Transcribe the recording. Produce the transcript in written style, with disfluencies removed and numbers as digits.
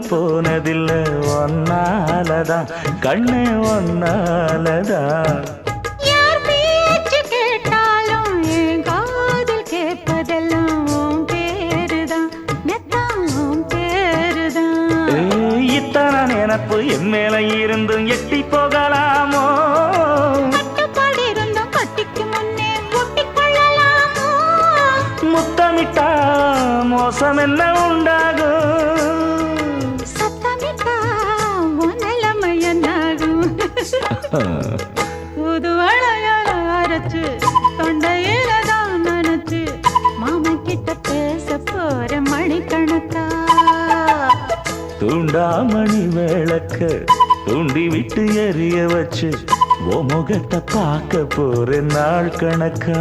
போனதில்ல ஒன்னாலதான் கண்ணே ஒன்னாலதான் யார் பேச்சு கேட்டாலும் என் காதில் கேட்பதெல்லாம் உன் பேருதான் நெத்தான் உன் பேருதான் இத்தனை நினப்பு என் மேல இருந்தும் எட்டி போகலாமோ கட்டுப்பாடு இருந்தும் கட்டிக்கு முன்னே ஒட்டிக்கொள்ளலாமோ முத்தமிட்டா மோசம் என்ன உண்டாகும் சத்தமிட்டா உன் நிலைமை என்னாகும் புது வளையல அரைச்சு தொண்டையில தான் நினைச்சு மாமன் கிட்ட பேச போற மணிக்கணக்கா தூண்டாமணி விளக்க தூண்டி விட்டு எரிய வச்சு ஓ முகத்தை பார்க்க போற நாள் கணக்கா